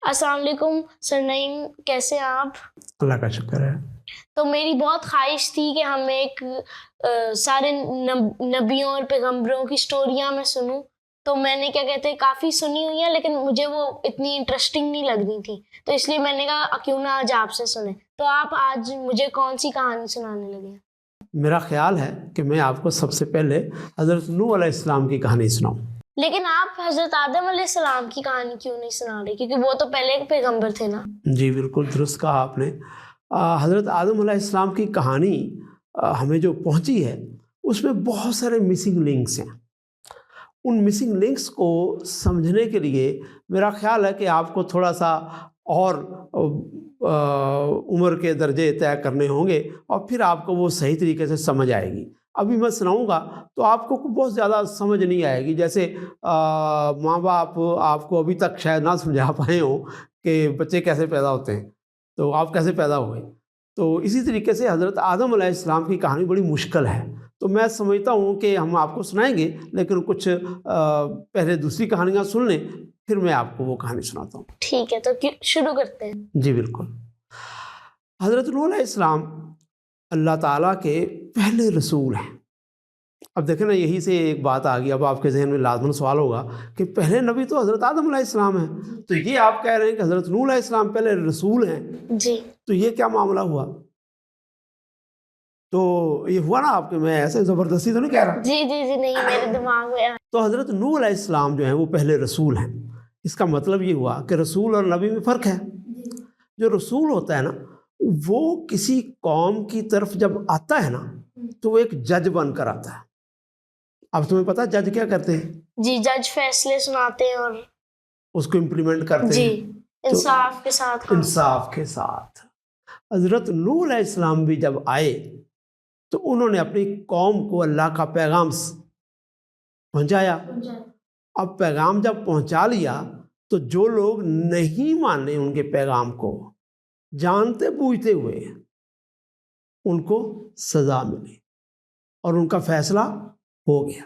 السلام علیکم سر نعیم، کیسے ہیں آپ؟ اللہ کا شکر ہے۔ تو میری بہت خواہش تھی کہ ہم ایک سارے نبیوں اور پیغمبروں کی سٹوریاں میں سنوں، تو میں نے کیا کہتے ہیں کافی سنی ہوئی ہیں، لیکن مجھے وہ اتنی انٹرسٹنگ نہیں لگ رہی تھی، تو اس لیے میں نے کہا کیوں نہ آج آپ سے سنیں۔ تو آپ آج مجھے کون سی کہانی سنانے لگے ہیں؟ میرا خیال ہے کہ میں آپ کو سب سے پہلے حضرت نوح علیہ السلام کی کہانی سناؤں۔ لیکن آپ حضرت آدم علیہ السلام کی کہانی کیوں نہیں سنا رہے؟ کیونکہ وہ تو پہلے ایک پیغمبر تھے نا۔ جی بالکل درست کہا آپ نے۔ حضرت آدم علیہ السلام کی کہانی ہمیں جو پہنچی ہے اس میں بہت سارے مسنگ لنکس ہیں۔ ان مسنگ لنکس کو سمجھنے کے لیے میرا خیال ہے کہ آپ کو تھوڑا سا اور عمر کے درجے طے کرنے ہوں گے اور پھر آپ کو وہ صحیح طریقے سے سمجھ آئے گی۔ ابھی میں سناؤں گا تو آپ کو بہت زیادہ سمجھ نہیں آئے گی، جیسے ماں باپ آپ کو ابھی تک شاید نہ سمجھا پائے ہوں کہ بچے کیسے پیدا ہوتے ہیں، تو آپ کیسے پیدا ہوئے۔ تو اسی طریقے سے حضرت آدم علیہ السلام کی کہانی بڑی مشکل ہے، تو میں سمجھتا ہوں کہ ہم آپ کو سنائیں گے، لیکن کچھ پہلے دوسری کہانیاں سن لیں، پھر میں آپ کو وہ کہانی سناتا ہوں۔ ٹھیک ہے، تو شروع کرتے ہیں۔ جی بالکل۔ حضرت نوح علیہ السلام اللہ تعالیٰ کے پہلے رسول ہیں۔ اب دیکھیں نا، یہی سے ایک بات آ گئی، اب آپ کے ذہن میں لازماً سوال ہوگا کہ پہلے نبی تو حضرت آدم علیہ السلام ہیں، تو یہ آپ کہہ رہے ہیں کہ حضرت نوح علیہ السلام پہلے رسول ہیں، جی تو یہ کیا معاملہ ہوا؟ تو یہ ہوا نا آپ کے، میں ایسے زبردستی تو نہیں کہہ رہا۔ جی نہیں، میرے دماغ میں تو حضرت نوح علیہ السلام جو ہیں وہ پہلے رسول ہیں۔ اس کا مطلب یہ ہوا کہ رسول اور نبی میں فرق ہے۔ جو رسول ہوتا ہے نا، وہ کسی قوم کی طرف جب آتا ہے نا تو وہ ایک جج بن کر آتا ہے۔ اب تمہیں پتہ جج کیا کرتے ہیں؟ جی، جج فیصلے سناتے ہیں اور اس کو امپلیمنٹ کرتے ہیں۔ جی، انصاف کے ساتھ۔ انصاف کے ساتھ۔ حضرت نوح علیہ السلام بھی جب آئے تو انہوں نے اپنی قوم کو اللہ کا پیغام پہنچایا۔ اب پیغام جب پہنچا لیا تو جو لوگ نہیں مانے ان کے پیغام کو، جانتے بوجھتے ہوئے، ان کو سزا ملی اور ان کا فیصلہ ہو گیا۔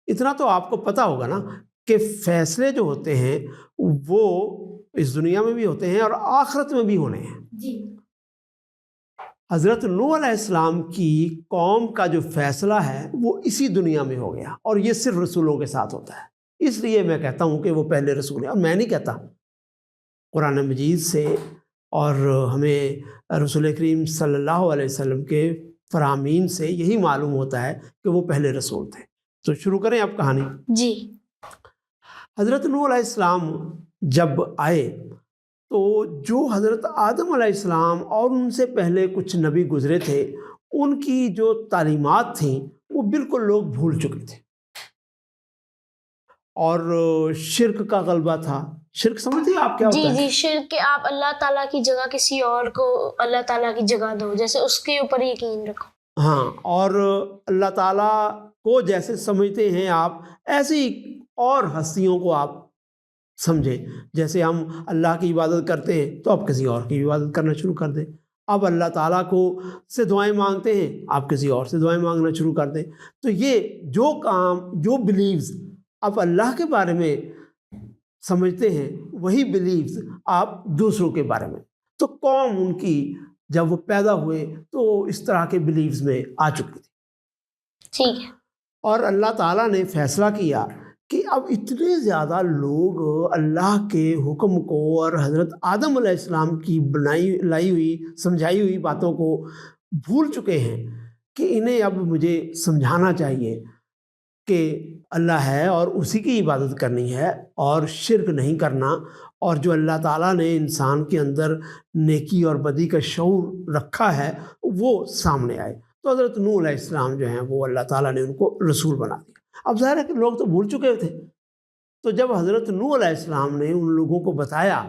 اتنا تو آپ کو پتہ ہوگا نا کہ فیصلے جو ہوتے ہیں وہ اس دنیا میں بھی ہوتے ہیں اور آخرت میں بھی ہونے ہیں۔ جی، حضرت نوح علیہ السلام کی قوم کا جو فیصلہ ہے وہ اسی دنیا میں ہو گیا، اور یہ صرف رسولوں کے ساتھ ہوتا ہے۔ اس لیے میں کہتا ہوں کہ وہ پہلے رسول ہیں، اور میں نہیں کہتا، قرآن مجید سے اور ہمیں رسول کریم صلی اللہ علیہ وسلم کے فرامین سے یہی معلوم ہوتا ہے کہ وہ پہلے رسول تھے۔ تو شروع کریں اب کہانی۔ جی، حضرت نوح علیہ السلام جب آئے تو جو حضرت آدم علیہ السلام اور ان سے پہلے کچھ نبی گزرے تھے، ان کی جو تعلیمات تھیں وہ بالکل لوگ بھول چکے تھے، اور شرک کا غلبہ تھا۔ شرک سمجھتے ہیں آپ کیا ہوتا ہے؟ جی، شرک کہ آپ اللہ تعالیٰ کی جگہ کسی اور کو اللہ تعالیٰ کی جگہ دو، جیسے اس کے اوپر یقین رکھو۔ ہاں، اور اللہ تعالیٰ کو جیسے سمجھتے ہیں آپ، ایسی اور ہستیوں کو آپ سمجھیں۔ جیسے ہم اللہ کی عبادت کرتے ہیں تو آپ کسی اور کی عبادت کرنا شروع کر دیں۔ اب اللہ تعالیٰ کو سے دعائیں مانگتے ہیں، آپ کسی اور سے دعائیں مانگنا شروع کر دیں۔ تو یہ جو کام، جو بلیوز آپ اللہ کے بارے میں سمجھتے ہیں، وہی بلیوز آپ دوسروں کے بارے میں۔ تو قوم ان کی جب وہ پیدا ہوئے تو اس طرح کے بلیوز میں آ چکی تھی۔ ٹھیک ہے۔ اور اللہ تعالیٰ نے فیصلہ کیا کہ اب اتنے زیادہ لوگ اللہ کے حکم کو اور حضرت آدم علیہ السلام کی لائی ہوئی سمجھائی ہوئی باتوں کو بھول چکے ہیں کہ انہیں اب مجھے سمجھانا چاہیے کہ اللہ ہے اور اسی کی عبادت کرنی ہے اور شرک نہیں کرنا، اور جو اللہ تعالیٰ نے انسان کے اندر نیکی اور بدی کا شعور رکھا ہے وہ سامنے آئے۔ تو حضرت نوح علیہ السلام جو ہیں وہ اللہ تعالیٰ نے ان کو رسول بنا دیا۔ اب ظاہر ہے کہ لوگ تو بھول چکے تھے، تو جب حضرت نوح علیہ السلام نے ان لوگوں کو بتایا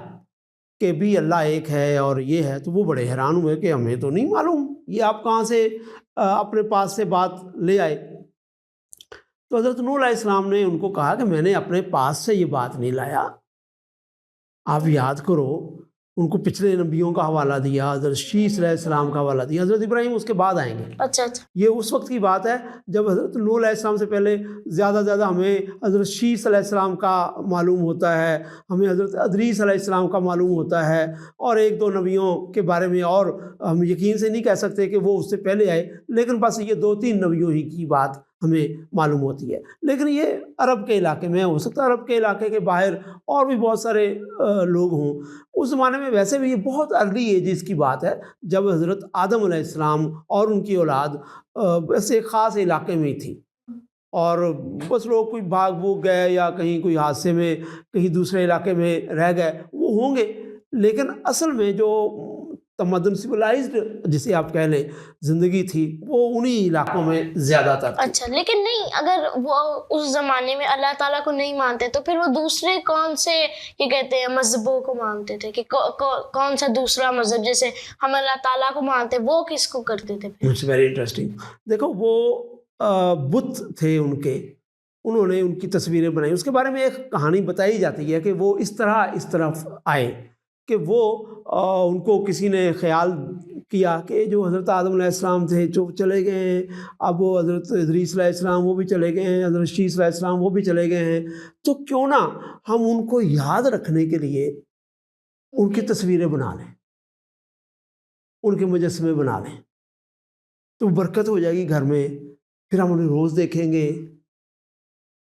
کہ بھی اللہ ایک ہے اور یہ ہے، تو وہ بڑے حیران ہوئے کہ ہمیں تو نہیں معلوم، یہ آپ کہاں سے اپنے پاس سے بات لے آئے۔ تو حضرت نوح علیہ السلام نے ان کو کہا کہ میں نے اپنے پاس سے یہ بات نہیں لایا، آپ یاد کرو ان کو پچھلے نبیوں کا حوالہ دیا، حضرت شیس علیہ السلام کا حوالہ دیا. حضرت ابراہیم اس کے بعد آئیں گے. اچھا اچھا. یہ اس وقت کی بات ہے جب حضرت نوح علیہ السلام سے پہلے زیادہ ہمیں حضرت شیس علیہ السلام کا معلوم ہوتا ہے، ہمیں حضرت ادریس علیہ السلام کا معلوم ہوتا ہے، اور ایک دو نبیوں کے بارے میں اور ہم یقین سے نہیں کہہ سکتے کہ وہ اس سے پہلے آئے، لیکن بس یہ 2-3 نبیوں ہی کی بات ہمیں معلوم ہوتی ہے. لیکن یہ عرب کے علاقے میں ہو سکتا ہے، عرب کے علاقے کے باہر اور بھی بہت سارے لوگ ہوں. اس زمانے میں ویسے بھی یہ بہت ارلی ایجز کی بات ہے جب حضرت آدم علیہ السلام اور ان کی اولاد ایسے خاص علاقے میں ہی تھی، اور بس لوگ کوئی بھاگ بھوگ گئے یا کہیں کوئی حادثے میں کہیں دوسرے علاقے میں رہ گئے وہ ہوں گے، لیکن اصل میں جو تمدن سویلائزڈ جسے آپ کہہ لیں زندگی تھی وہ انہی علاقوں میں زیادہ تر تھی. اچھا، لیکن نہیں، اگر وہ اس زمانے میں اللہ تعالیٰ کو نہیں مانتے تو پھر وہ دوسرے کون سے یہ کہتے ہیں مذہبوں کو مانتے تھے؟ کہ کون سا دوسرا مذہب جیسے ہم اللہ تعالیٰ کو مانتے وہ کس کو کرتے تھے؟ It's very interesting. دیکھو وہ بت تھے ان کے، انہوں نے ان کی تصویریں بنائی. اس کے بارے میں ایک کہانی بتائی جاتی ہے کہ وہ اس طرف آئے کہ وہ ان کو کسی نے خیال کیا کہ جو حضرت آدم علیہ السلام تھے جو چلے گئے ہیں، اب وہ حضرت ادریس علیہ السلام وہ بھی چلے گئے ہیں، حضرت شیس علیہ السلام وہ بھی چلے گئے ہیں، تو کیوں نہ ہم ان کو یاد رکھنے کے لیے ان کی تصویریں بنا لیں، ان کے مجسمے بنا لیں، تو برکت ہو جائے گی گھر میں، پھر ہم انہیں روز دیکھیں گے.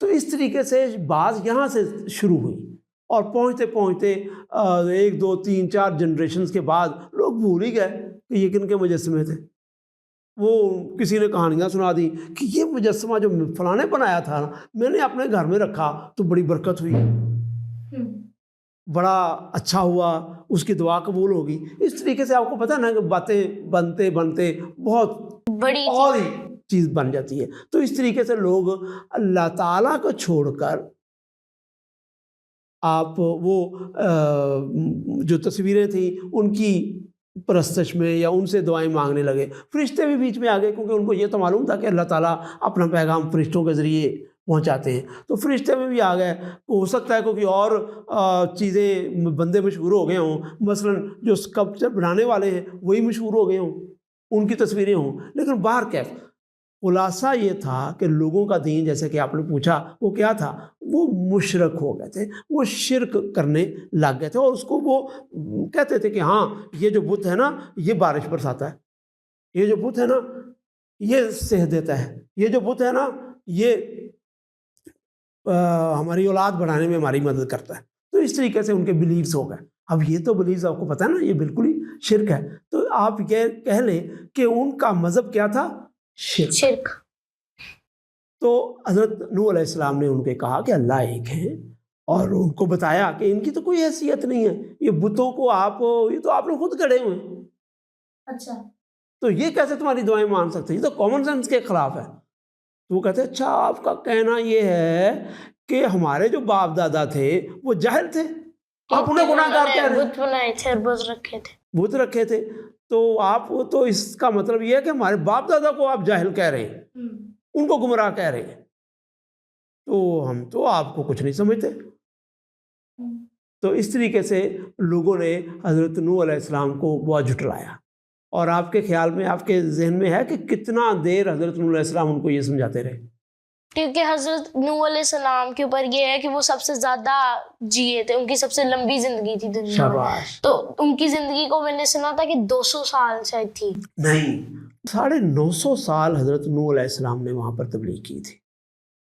تو اس طریقے سے بات یہاں سے شروع ہوئی، اور پہنچتے 1 2 3 4 جنریشنز کے بعد لوگ بھول ہی گئے کہ یہ کن کے مجسمے تھے. وہ کسی نے کہانیاں سنا دی کہ یہ مجسمہ جو فلاں نے بنایا تھا میں نے اپنے گھر میں رکھا تو بڑی برکت ہوئی، بڑا اچھا ہوا، اس کی دعا قبول ہوگی. اس طریقے سے آپ کو پتہ نا کہ باتیں بنتے بہت بڑی اور ہی چیز بن جاتی ہے. تو اس طریقے سے لوگ اللہ تعالیٰ کو چھوڑ کر آپ وہ جو تصویریں تھیں ان کی پرستش میں یا ان سے دعائیں مانگنے لگے. فرشتے بھی بیچ میں آ گئے کیونکہ ان کو یہ تو معلوم تھا کہ اللہ تعالیٰ اپنا پیغام فرشتوں کے ذریعے پہنچاتے ہیں، تو فرشتے میں بھی آ گئے. ہو سکتا ہے کیونکہ اور چیزیں بندے مشہور ہو گئے ہوں، مثلا جو اسکلپچر بنانے والے ہیں وہی مشہور ہو گئے ہوں، ان کی تصویریں ہوں. لیکن باہر کیف خلاصہ یہ تھا کہ لوگوں کا دین جیسے کہ آپ نے پوچھا وہ کیا تھا، وہ مشرک ہو گئے تھے، وہ شرک کرنے لگ گئے تھے، اور اس کو وہ کہتے تھے کہ ہاں یہ جو بت ہے نا یہ بارش برساتا ہے، یہ جو بت ہے نا یہ صحت دیتا ہے، یہ جو بت ہے نا یہ ہماری اولاد بڑھانے میں ہماری مدد کرتا ہے. تو اس طریقے سے ان کے بلیفز ہو گئے. اب یہ تو بلیفز آپ کو پتہ ہے نا یہ بالکل ہی شرک ہے. تو آپ یہ کہہ لیں کہ ان کا مذہب کیا تھا؟ شرک. تو حضرت نوح علیہ السلام نے ان کے کہا کہ اللہ ایک ہے، اور ان کو بتایا کہ ان کی تو کوئی حیثیت نہیں ہے، یہ بتوں کو یہ تو آپ نے خود گڑھے ہوئے ہیں. اچھا، تو یہ کیسے تمہاری دعائیں مان سکتے ہیں؟ یہ تو کامن سینس کے خلاف ہے. تو وہ کہتے ہیں اچھا آپ کا کہنا یہ ہے کہ ہمارے جو باپ دادا تھے وہ جاہل تھے، آپ انہیں گناہ گار کہہ رہے ہیں. بت بنائے تھے اور بت رکھے تھے، تو آپ تو اس کا مطلب یہ ہے کہ ہمارے باپ دادا کو آپ جاہل کہہ رہے ہیں، ان کو گمراہ کہہ رہے ہیں. تو ہم تو آپ کو کچھ نہیں سمجھتے. تو اس طریقے سے لوگوں نے حضرت نوح علیہ السلام کو بہت جھٹلایا. اور آپ کے خیال میں آپ کے ذہن میں ہے کہ کتنا دیر حضرت نوح علیہ السلام ان کو یہ سمجھاتے رہے؟ کیونکہ حضرت نوح علیہ السلام کے اوپر یہ ہے کہ وہ سب سے زیادہ جیے تھے، ان کی سب سے لمبی زندگی تھی دنیا میں. شاباش. تو ان کی زندگی کو میں نے سنا تھا کہ 200 سال شاید تھی. نہیں، 950 سال حضرت نوح علیہ السلام نے وہاں پر تبلیغ کی تھی.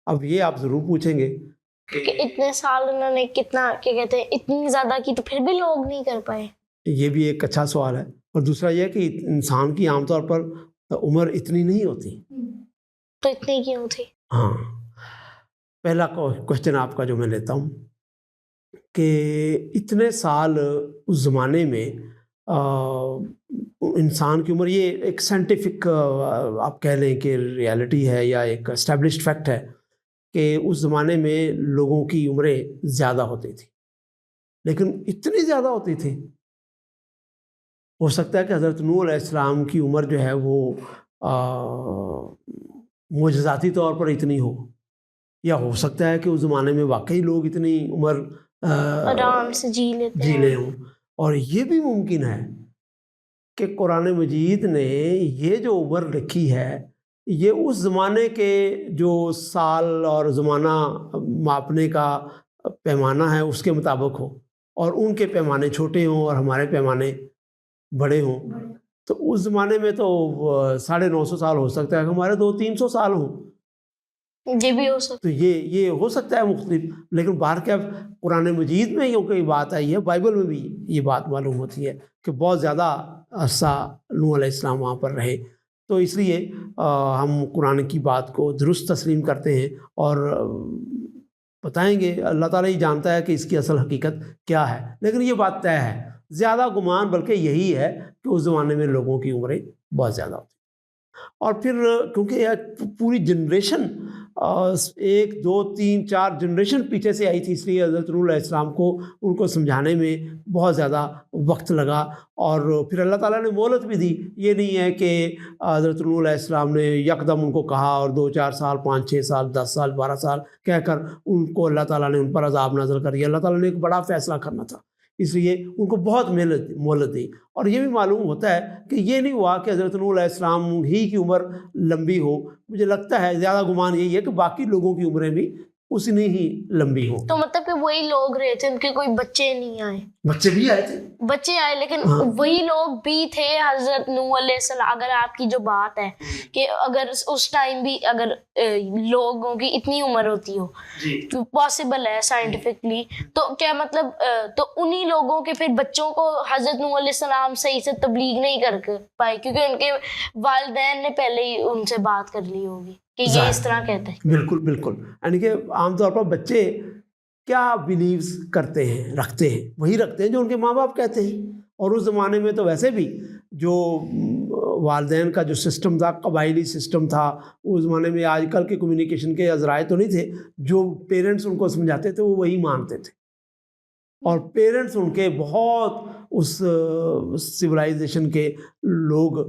اب یہ آپ ضرور پوچھیں گے کہ اتنے سال انہوں نے کتنا کیا کہتے ہیں اتنی زیادہ کی تو پھر بھی لوگ نہیں کر پائے. یہ بھی ایک اچھا سوال ہے. اور دوسرا یہ کہ انسان کی عام طور پر عمر اتنی نہیں ہوتی، تو اتنی کیوں تھی؟ ہاں، پہلا کوشچن آپ کا جو میں لیتا ہوں کہ اتنے سال اس زمانے میں انسان کی عمر، یہ ایک سائنٹیفک آپ کہہ لیں کہ ریالٹی ہے یا ایک اسٹیبلشڈ فیکٹ ہے کہ اس زمانے میں لوگوں کی عمریں زیادہ ہوتی تھی، لیکن اتنی زیادہ ہوتی تھی. ہو سکتا ہے کہ حضرت نوح علیہ السلام کی عمر جو ہے وہ معجزاتی طور پر اتنی ہو، یا ہو سکتا ہے کہ اس زمانے میں واقعی لوگ اتنی عمر آرام سے جی لے ہوں. اور یہ بھی ممکن ہے کہ قرآن مجید نے یہ جو عمر لکھی ہے یہ اس زمانے کے جو سال اور زمانہ ماپنے کا پیمانہ ہے اس کے مطابق ہو، اور ان کے پیمانے چھوٹے ہوں اور ہمارے پیمانے بڑے ہوں۔ تو اس زمانے میں تو 950 سال ہو سکتا ہے کہ ہمارے 200-300 سال ہوں، یہ بھی ہو سکتا تو یہ ہو سکتا ہے مختلف۔ لیکن باہر کے قرآن مجید میں کیونکہ یہ بات آئی ہے، بائبل میں بھی یہ بات معلوم ہوتی ہے کہ بہت زیادہ عرصہ نوح علیہ السلام وہاں پر رہے۔ تو اس لیے ہم قرآن کی بات کو درست تسلیم کرتے ہیں اور بتائیں گے۔ اللہ تعالیٰ ہی جانتا ہے کہ اس کی اصل حقیقت کیا ہے، لیکن یہ بات طے ہے، زیادہ گمان بلکہ یہی ہے کہ اس زمانے میں لوگوں کی عمریں بہت زیادہ ہوتی ہیں۔ اور پھر کیونکہ یہ پوری جنریشن 1 2 3 4 جنریشن پیچھے سے آئی تھی، اس لیے حضرت نوح علیہ السلام کو ان کو سمجھانے میں بہت زیادہ وقت لگا، اور پھر اللہ تعالیٰ نے مہلت بھی دی۔ یہ نہیں ہے کہ حضرت نوح علیہ السلام نے یکدم ان کو کہا اور 2 4 سال 5 6 سال 10 سال 12 سال کہہ کر ان کو اللہ تعالیٰ نے ان پر عذاب نازل کر دیا۔ اللہ تعالیٰ نے ایک بڑا فیصلہ کرنا تھا، اس لیے ان کو بہت مہلت دی۔ اور یہ بھی معلوم ہوتا ہے کہ یہ نہیں ہوا کہ حضرت نوح علیہ السلام ہی کی عمر لمبی ہو، مجھے لگتا ہے زیادہ گمان یہی ہے کہ باقی لوگوں کی عمریں بھی اتنی ہی لمبی ہوں۔ تو مطلب کہ وہی لوگ رہے تھے، ان کے کوئی بچے نہیں آئے؟ بچے بھی آئے تھے، بچے آئے لیکن ہاں۔ وہی لوگ بھی تھے حضرت نوح علیہ السلام۔ اگر آپ کی جو بات ہے کہ اگر اس ٹائم بھی اگر لوگوں کی اتنی عمر ہوتی ہو تو پاسبل ہے سائنٹیفکلی، تو کیا مطلب تو انہی لوگوں کے پھر بچوں کو حضرت نوح علیہ السلام صحیح سے تبلیغ نہیں کر پائے کیونکہ ان کے والدین نے پہلے ہی ان سے بات کر لی ہوگی کہ یہ اس طرح کہتے ہیں؟ بالکل بالکل، یعنی کہ عام طور پر بچے کیا بیلیوز کرتے ہیں، رکھتے ہیں، وہی رکھتے ہیں جو ان کے ماں باپ کہتے ہیں۔ اور اس زمانے میں تو ویسے بھی جو والدین کا جو سسٹم تھا، قبائلی سسٹم تھا، اس زمانے میں آج کل کے کمیونیکیشن کے ذرائع تو نہیں تھے، جو پیرنٹس ان کو سمجھاتے تھے وہ وہی مانتے تھے، اور پیرنٹس ان کے بہت اس سویلائزیشن کے لوگ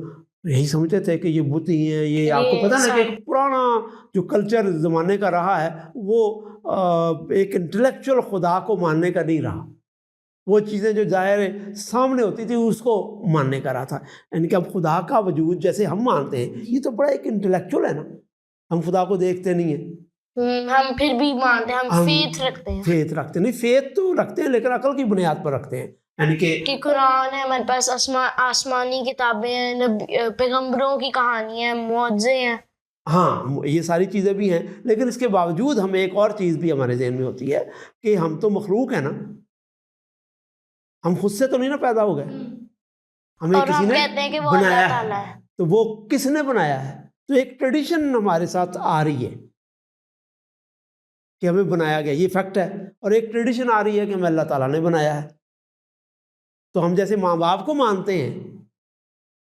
یہی سمجھتے تھے کہ یہ بت ہی ہیں، یہ آپ کو پتہ نا کہ ایک پرانا جو کلچر زمانے کا رہا ہے وہ ایک انٹلیکچوئل خدا کو ماننے کا نہیں رہا، وہ چیزیں جو ظاہر سامنے ہوتی تھی اس کو ماننے کا رہا تھا۔ یعنی کہ اب خدا کا وجود جیسے ہم مانتے ہیں، یہ تو بڑا ایک انٹلیکچوئل ہے نا، ہم خدا کو دیکھتے نہیں ہیں، ہم پھر بھی مانتے ہیں، ہم فیتھ رکھتے ہیں۔ فیتھ رکھتے نہیں، فیتھ تو رکھتے ہیں لیکن عقل کی بنیاد پر رکھتے ہیں، یعنی کہ قرآن ہے ہمارے پاس، آسمانی کتابیں ہیں، پیغمبروں کی کہانیاں ہیں، معجزے ہیں۔ ہاں یہ ساری چیزیں بھی ہیں، لیکن اس کے باوجود ہمیں ایک اور چیز بھی ہمارے ذہن میں ہوتی ہے کہ ہم تو مخلوق ہیں نا، ہم خود سے تو نہیں نا پیدا ہو گئے، ہمیں کسی نے کہتے ہیں کہ وہ بنایا اللہ تعالیٰ ہے۔ تو وہ کس نے بنایا ہے؟ تو ایک ٹریڈیشن ہمارے ساتھ آ رہی ہے کہ ہمیں بنایا گیا، یہ فیکٹ ہے، اور ایک ٹریڈیشن آ رہی ہے کہ ہمیں اللہ تعالیٰ نے بنایا ہے۔ تو ہم جیسے ماں باپ کو مانتے ہیں،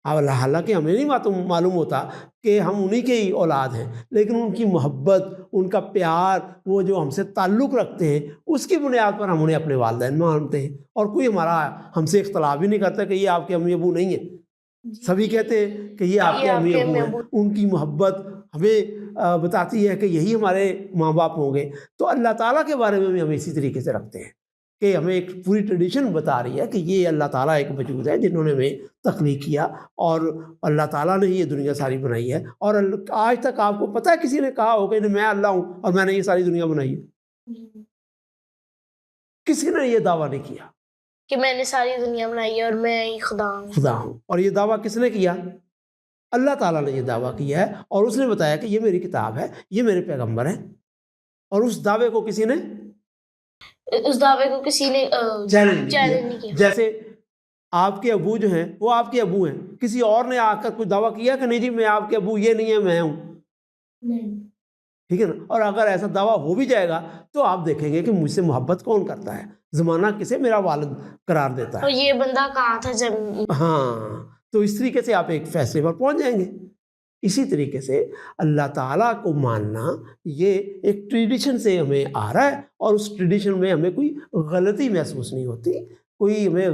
حالانکہ ہمیں نہیں معلوم ہوتا کہ ہم انہی کے ہی اولاد ہیں، لیکن ان کی محبت، ان کا پیار، وہ جو ہم سے تعلق رکھتے ہیں، اس کی بنیاد پر ہم انہیں اپنے والدین مانتے ہیں، اور کوئی ہمارا ہم سے اختلاف بھی نہیں کرتا کہ یہ آپ کے امی ابو نہیں ہیں، سبھی کہتے ہیں کہ یہ آپ کے امی ابو ہیں۔ ان کی محبت ہمیں بتاتی ہے کہ یہی ہمارے ماں باپ ہوں گے۔ تو اللہ تعالیٰ کے بارے میں بھی ہم اسی طریقے سے رکھتے ہیں کہ ہمیں ایک پوری ٹریڈیشن بتا رہی ہے کہ یہ اللہ تعالیٰ ایک وجود ہے جنہوں نے ہمیں تخلیق کیا، اور اللہ تعالیٰ نے ہی یہ دنیا ساری بنائی ہے۔ اور آج تک آپ کو پتہ ہے کسی نے کہا ہو کہ میں اللہ ہوں اور میں نے یہ ساری دنیا بنائی ہے؟ کسی نے یہ دعویٰ نہیں کیا کہ میں نے ساری دنیا بنائی ہے اور میں ہی خدا ہوں۔ اور یہ دعویٰ کس نے کیا؟ اللہ تعالیٰ نے یہ دعویٰ کیا ہے، اور اس نے بتایا کہ یہ میری کتاب ہے، یہ میرے پیغمبر ہیں، اور اس دعوے کو کسی نے چیلنج نہیں کیا۔ جیسے آپ کے ابو جو ہیں وہ آپ کے ابو ہیں، کسی اور نے آ کر کوئی دعویٰ کیا کہ نہیں جی میں آپ کے ابو یہ نہیں ہے، میں ہوں، ٹھیک ہے نا؟ اور اگر ایسا دعویٰ ہو بھی جائے گا تو آپ دیکھیں گے کہ مجھ سے محبت کون کرتا ہے، زمانہ کسے میرا والد قرار دیتا ہے، اور یہ بندہ کہاں تھا جب؟ ہاں، تو اس طریقے سے آپ ایک فیصلے پر پہنچ جائیں گے۔ اسی طریقے سے اللہ تعالیٰ کو ماننا یہ ایک ٹریڈیشن سے ہمیں آ رہا ہے، اور اس ٹریڈیشن میں ہمیں کوئی غلطی محسوس نہیں ہوتی، کوئی ہمیں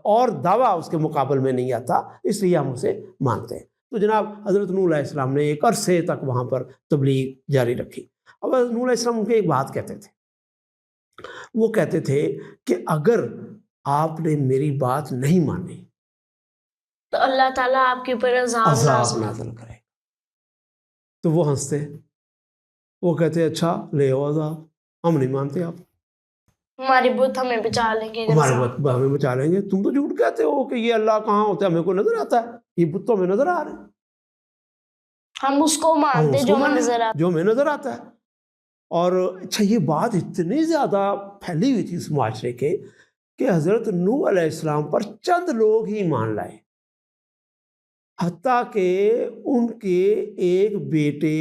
اور دعویٰ اس کے مقابل میں نہیں آتا، اس لیے ہم اسے مانتے ہیں۔ تو جناب حضرت نوح علیہ السلام نے ایک عرصے تک وہاں پر تبلیغ جاری رکھی۔ اب حضرت نوح علیہ السلام ان کو ایک بات کہتے تھے، وہ کہتے تھے کہ اگر آپ نے میری بات نہیں مانی تو اللہ تعالیٰ آپ کے اوپر عذاب عذاب نازل کرے. تو وہ ہنستے, وہ کہتے اچھا لے آؤ عذاب, ہم نہیں مانتے, آپ ہماری بت ہمیں بچا لیں گے. ہمارے بت ہمیں بچا لیں گے. تم تو جھوٹ کہتے ہو کہ یہ اللہ کہاں ہوتا ہے, ہمیں کو نظر آتا ہے, یہ بت تو ہمیں نظر آ رہے ہیں, ہم اس کو مانتے جو ہمیں نظر آتا جو ہمیں نظر آتا ہے. اور اچھا یہ بات اتنی زیادہ پھیلی ہوئی تھی اس معاشرے کے کہ حضرت نوح علیہ السلام پر چند لوگ ہی ایمان لائے, حتیٰ کہ ان کے ایک بیٹے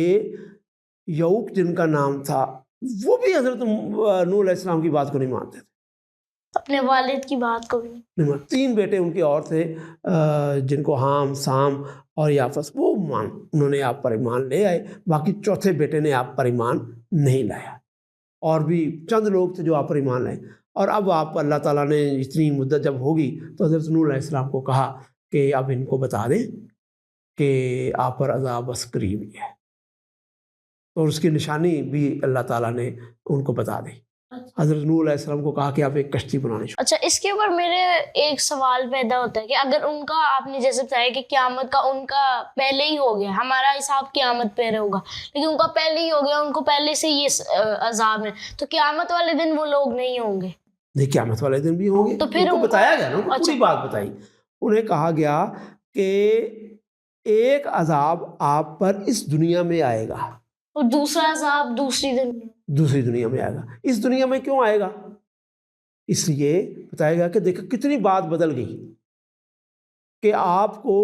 یعوق جن کا نام تھا, وہ بھی حضرت نوح علیہ السلام کی بات کو نہیں مانتے تھے, اپنے والد کی بات کو بھی نہیں مانتے. 3 بیٹے ان کے اور تھے جن کو حام, سام اور یافس, وہ انہوں نے آپ پر ایمان لے آئے, باقی چوتھے بیٹے نے آپ پر ایمان نہیں لایا. اور بھی چند لوگ تھے جو آپ پر ایمان لائے. اور اب آپ اللہ تعالیٰ نے اتنی مدت جب ہوگی تو حضرت نوح علیہ السلام کو کہا کہ اب ان کو بتا دیں کہ آپ پر عذاب بس قریب ہی ہے, اور اس کی نشانی بھی اللہ تعالیٰ نے ان کو بتا دی. حضرت نوح علیہ السلام کو کہا کہ آپ ایک کشتی بنانے شروع. اچھا, اس کے اوپر میرے ایک سوال پیدا ہوتا ہے کہ اگر ان کا, آپ نے جیسے بتایا کہ قیامت کا ان کا پہلے ہی ہو گیا, ہمارا حساب قیامت پہ ہوگا, لیکن ان کا پہلے ہی ہو گیا, ان کو پہلے سے یہ عذاب ہے, تو قیامت والے دن وہ لوگ نہیں ہوں گے؟ نہیں, قیامت والے دن بھی ہوں گے. تو پھر ان کو بتایا گیا نا, پوری بات بتائی. انہیں کہا گیا کہ ایک عذاب آپ پر اس دنیا میں آئے گا, اور دوسرا عذاب دوسری دنیا میں آئے گا. اس دنیا میں کیوں آئے گا؟ اس لیے بتایا گیا کہ دیکھو کتنی بات بدل گئی کہ آپ کو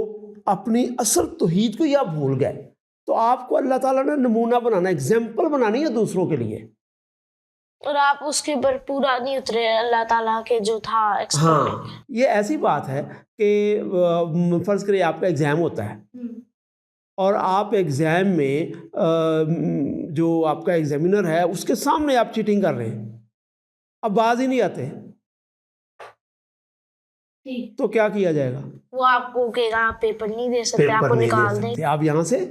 اپنی اصل توحید کو ہی آپ بھول گئے. تو آپ کو اللہ تعالیٰ نے نمونہ بنانا, ایگزامپل بنانی ہے دوسروں کے لیے, اور آپ اس کے اوپر پورا نہیں اترے اللہ تعالیٰ کے جو تھا. ہاں, یہ ایسی بات ہے کہ فرض کریں آپ کا ایگزام ہوتا ہے اور آپ ایگزام میں جو آپ کا ایگزامینر ہے اس کے سامنے آپ چیٹنگ کر رہے ہیں, اب باز ہی نہیں آتے, تو کیا کیا جائے گا؟ وہ آپ کو کہے گا آپ پیپر نہیں دے سکتے, آپ کو نکال دیں, آپ یہاں سے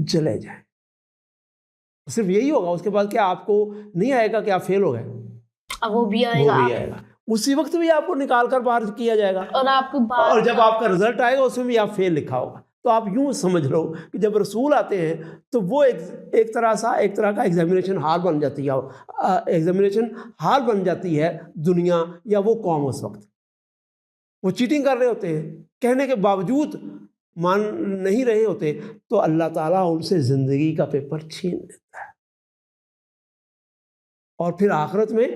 چلے جائیں. صرف یہی ہوگا, اس کے بعد کیا آپ کو نہیں آئے گا کہ آپ فیل ہو گئے؟ اب وہ بھی آئے گا, اسی وقت بھی آپ کو نکال کر باہر کیا جائے گا, اور جب آپ کا رزلٹ آئے گا اس میں بھی آپ فیل لکھا ہوگا. تو آپ یوں سمجھ لو کہ جب رسول آتے ہیں تو وہ ایک طرح کا ایگزامینیشن ہال بن جاتی ہے, ایگزامینیشن ہال بن جاتی ہے دنیا یا وہ قوم. اس وقت وہ چیٹنگ کر رہے ہوتے ہیں, کہنے کے باوجود مان نہیں رہے ہوتے, تو اللہ تعالیٰ ان سے زندگی کا پیپر چھین لیتا ہے, اور پھر آخرت میں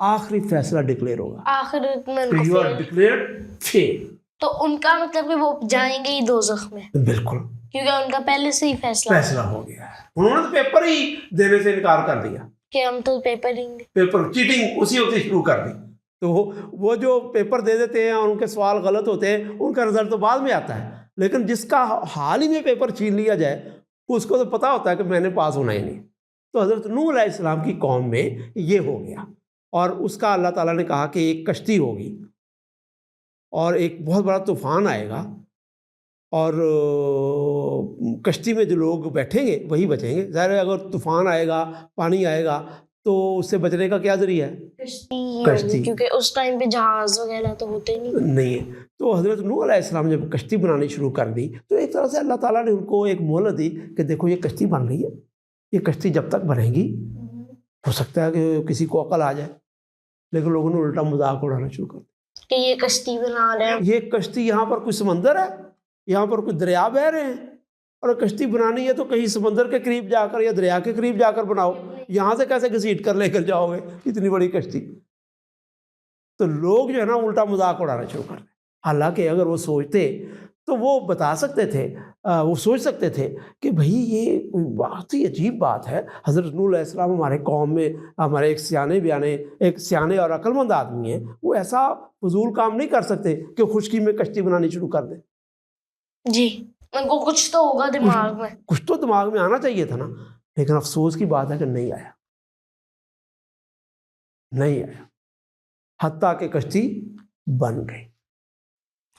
آخری فیصلہ ڈکلیئر ہوگا, آخرت میں یو آر ڈکلیئرڈ فیل. تو ان کا مطلب کہ وہ جائیں گے ہی دوزخ میں, بالکل, کیونکہ ان کا پہلے سے ہی فیصلہ ہو گیا ہے. انہوں نے تو پیپر ہی دینے سے انکار کر دیا کہ ہم تو پیپر ہی دیں, پیپر چیٹنگ اسی وقت شروع کر دی. تو وہ جو پیپر دے دیتے ہیں اور ان کے سوال غلط ہوتے ہیں, ان کا رزلٹ تو بعد میں آتا ہے, لیکن جس کا حال ہی میں پیپر چھین لیا جائے اس کو تو پتہ ہوتا ہے کہ میں نے پاس ہونا ہی نہیں. تو حضرت نوح علیہ السلام کی قوم میں یہ ہو گیا, اور اس کا اللہ تعالیٰ نے کہا کہ ایک کشتی ہوگی اور ایک بہت بڑا طوفان آئے گا, اور کشتی میں جو لوگ بیٹھیں گے وہی بچیں گے. ظاہر ہے اگر طوفان آئے گا, پانی آئے گا, تو اس سے بچنے کا کیا ذریعہ ہے؟ کشتی, کیونکہ اس ٹائم پہ جہاز وغیرہ تو ہوتے نہیں ہے. تو حضرت نوح علیہ السلام جب کشتی بنانی شروع کر دی تو ایک طرح سے اللہ تعالیٰ نے ان کو ایک مہلت دی کہ دیکھو یہ کشتی بن رہی ہے, یہ کشتی جب تک بنے گی ہو سکتا ہے کہ کسی کو عقل آ جائے, لیکن لوگوں نے الٹا مذاق اڑانا شروع کر دیا کہ یہ کشتی بنا رہے ہیں, یہ کشتی, یہاں پر کوئی سمندر ہے, یہاں پر کوئی دریا بہہ رہے ہیں, اور کشتی بنانی ہے تو کہیں سمندر کے قریب جا کر یا دریا کے قریب جا کر بناؤ, یہاں سے کیسے گھسیٹ کر لے کر جاؤ گے اتنی بڑی کشتی. تو لوگ جو ہے نا الٹا مذاق اڑانا شروع کر دیں. حالانکہ اگر وہ سوچتے تو وہ بتا سکتے تھے, وہ سوچ سکتے تھے کہ بھئی یہ بہت ہی عجیب بات ہے, حضرت نوح علیہ السلام ہمارے قوم میں ہمارے ایک سیانے اور عقل مند آدمی ہیں, وہ ایسا فضول کام نہیں کر سکتے کہ خشکی میں کشتی بنانی شروع کر دیں. جی, ان کو کچھ تو ہوگا دماغ میں, کچھ تو دماغ میں آنا چاہیے تھا نا, لیکن افسوس کی بات ہے کہ نہیں آیا, حتیٰ کہ کشتی بن گئی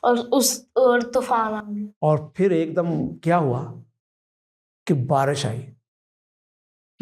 اور طوفان آ گیا, اور پھر ایک دم کیا ہوا کہ بارش آئی,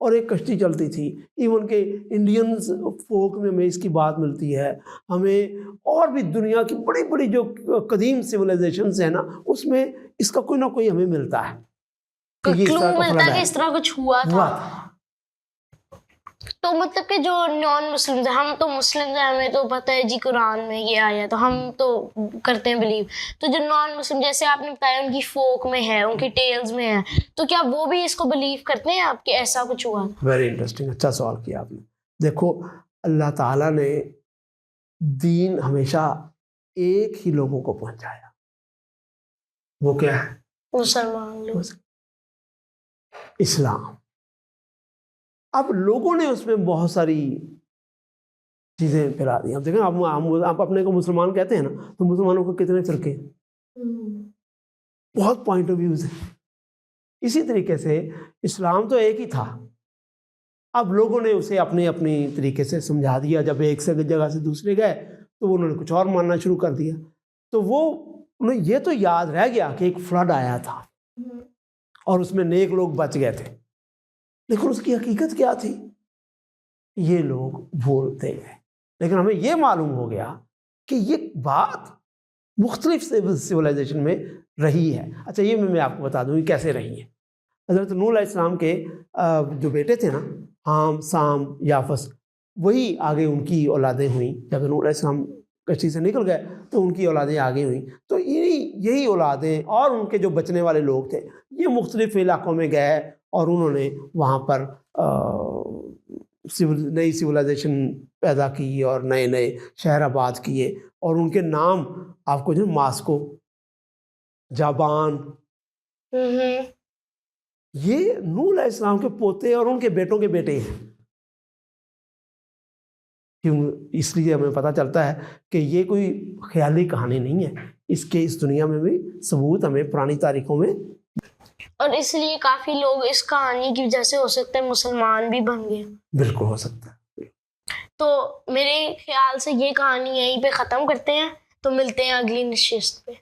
اور ایک کشتی چلتی تھی. ایون کہ انڈینز فوک میں ہمیں اس کی بات ملتی ہے. ہمیں اور بھی دنیا کی بڑی بڑی جو قدیم سویلائزیشنز ہیں نا, اس میں اس کا کوئی نہ کوئی ہمیں ملتا ہے کہ یہ اس کلو طرح کا ملتا فلڈ ہے کہ ہے اس طرح کچھ ہوا ہوا تھا. تھا. تو مطلب کہ جو نان مسلم ہیں, ہم تو مسلم ہیں, ہمیں تو پتہ ہے جی قرآن میں یہ آیا, تو ہم تو کرتے ہیں بلیو. تو جو نان مسلم, جیسے آپ نے بتایا ان کی فوک میں ہے, ان کی ٹیلز میں ہے, تو کیا وہ بھی اس کو بلیو کرتے ہیں آپ کہ ایسا کچھ ہوا تھا؟ ویری انٹرسٹنگ, اچھا سوال کیا آپ نے. دیکھو اللہ تعالیٰ نے دین ہمیشہ ایک ہی لوگوں کو پہنچایا, وہ کیا ہے؟ مسلمان لوگ. اسلام. اب لوگوں نے اس میں بہت ساری چیزیں پھیلا دی. اب دیکھیں آپ اپنے کو مسلمان کہتے ہیں نا, تو مسلمانوں کو کتنے فرقے ہیں, بہت پوائنٹ آف ویوز ہیں. اسی طریقے سے اسلام تو ایک ہی تھا, اب لوگوں نے اسے اپنے اپنی طریقے سے سمجھا دیا. جب ایک سے جگہ سے دوسرے گئے تو انہوں نے کچھ اور ماننا شروع کر دیا. تو وہ انہیں یہ تو یاد رہ گیا کہ ایک فلڈ آیا تھا اور اس میں نیک لوگ بچ گئے تھے, لیکن اس کی حقیقت کیا تھی یہ لوگ بھولتے گئے. لیکن ہمیں یہ معلوم ہو گیا کہ یہ بات مختلف سویلائزیشن میں رہی ہے. اچھا یہ میں آپ کو بتا دوں کہ کیسے رہی ہے. حضرت نوح علیہ السلام کے جو بیٹے تھے نا, حام, سام, یافس, وہی آگے ان کی اولادیں ہوئیں. جب نوح علیہ السلام کشتی سے نکل گئے تو ان کی اولادیں آگے ہوئیں. تو یہی اولادیں اور ان کے جو بچنے والے لوگ تھے یہ مختلف علاقوں میں گئے اور انہوں نے وہاں پر نئی سویلائزیشن پیدا کی اور نئے نئے شہر آباد کیے. اور ان کے نام آپ کو جو ماسکو, جاپان, یہ نوح علیہ السلام کے پوتے اور ان کے بیٹوں کے بیٹے ہیں. اس لیے ہمیں پتہ چلتا ہے کہ یہ کوئی خیالی کہانی نہیں ہے, اس دنیا میں بھی ثبوت ہمیں پرانی تاریخوں میں. اور اس لیے کافی لوگ اس کہانی کی وجہ سے ہو سکتے ہیں مسلمان بھی بن گئے. بالکل ہو سکتا ہے. تو میرے خیال سے یہ کہانی یہیں پہ ختم کرتے ہیں, تو ملتے ہیں اگلی نشست پہ.